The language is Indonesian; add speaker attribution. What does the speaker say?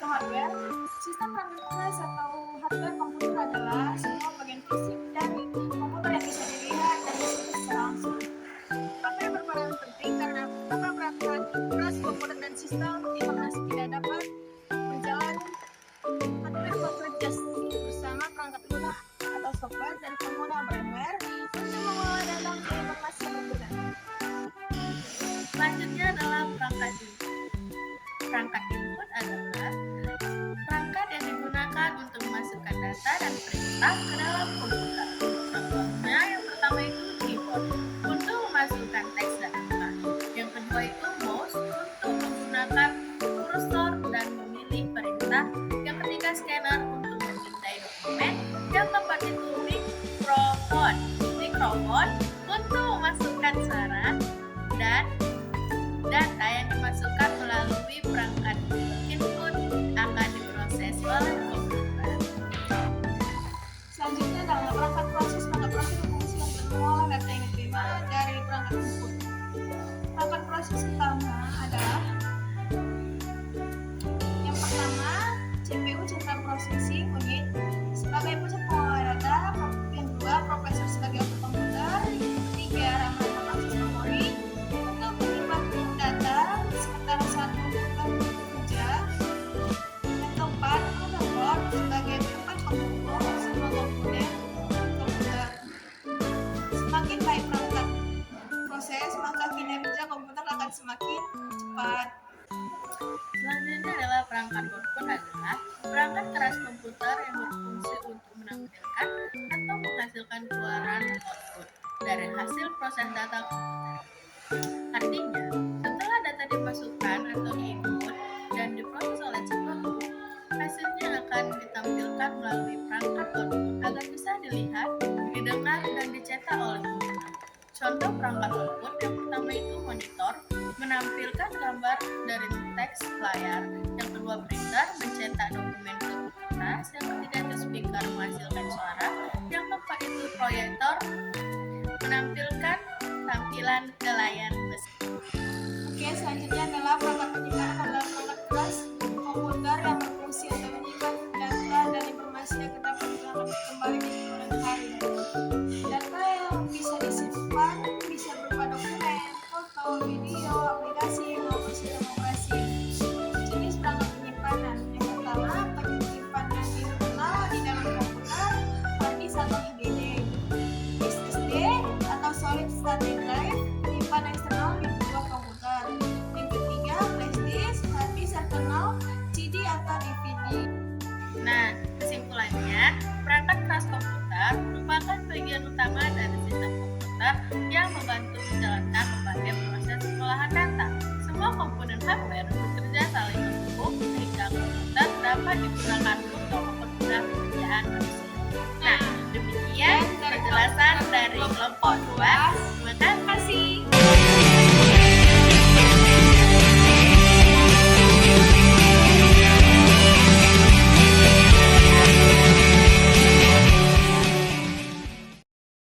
Speaker 1: hardware. Sistem perangkat lunas atau hardware komputer adalah semua bagian fisik dari komputer yang bisa dilihat dan disentuh secara langsung. Maka yang berperan penting karena tanpa perangkat lunas komputer dan sistem informasi tidak dapat berjalan. Hardware bekerja bersama perangkat lunak atau software dan pengguna firmware untuk mengelola dan langsung informasi yang berguna.
Speaker 2: Selanjutnya adalah perangkat input. Perangkat input adalah perangkat yang digunakan untuk memasukkan data dan perintah ke dalam komputer. Contohnya yang pertama itu keyboard untuk memasukkan teks dan angka. Yang kedua itu mouse untuk menggunakan kursor dan memilih perintah. Yang ketiga scanner untuk memindai dokumen. Yang keempat itu mikrofon untuk memasukkan suara dan data yang dimasukkan melalui perangkat input akan diproses oleh komputer.
Speaker 1: Selanjutnya adalah perangkat proses. Perangkat proses berfungsi untuk mengolah data yang diterima dari perangkat input. Perangkat proses utama adalah yang pertama CPU Central Processing Unit sebagai pusat pengolah data, yang kedua prosesor sebagai output komputer, yang ketiga RAM atau akses memori untuk menyimpan data sementara saat komputer bekerja, yang keempat motherboard sebagai tempat pengumpul semua komponen komputer. Semakin baik perangkat proses, maka kinerja komputer akan semakin cepat.
Speaker 2: Selanjutnya adalah perangkat output adalah perangkat keras komputer yang berfungsi untuk menampilkan atau menghasilkan keluaran output dari hasil proses data komputer. Artinya, setelah data dimasukkan atau diinput dan diproses oleh CPU, hasilnya akan ditampilkan melalui perangkat output agar bisa dilihat, didengar, dan dicetak oleh pengguna. Contoh perangkat output yang pertama itu monitor, menampilkan gambar dari teks layar. Yang kedua printer, mencetak dokumen ke kertas. Yang ketiga itu speaker, menghasilkan suara. Yang keempat itu proyektor, menampilkan tampilan ke layar besar.
Speaker 1: Oke, selanjutnya adalah perangkat penyimpanan adalah perangkat keras komputer yang berfungsi untuk menyimpan data dan informasi yang dapat kembali di kemudian hari. Data yang bisa disimpan bisa berupa dokumen, foto, video, aplikasi, maupun sistem operasi. Jenis perangkat penyimpanan yang pertama penyimpanan internal di dalam komputer, hard disk atau HDD, SSD atau solid state drive, penyimpanan eksternal di sebuah komputer. Yang ketiga flash disk, hard disk eksternal, CD atau DVD.
Speaker 2: Nah, kesimpulannya, perangkat keras komputer merupakan bagian utama dari sistem komputer yang membantu menjalankan berbagai proses pengolahan data. Semua komponen hardware bekerja saling mendukung sehingga komputer dapat digunakan untuk mempermudah pekerjaan manusia. Nah, demikian penjelasan dari kelompok 2.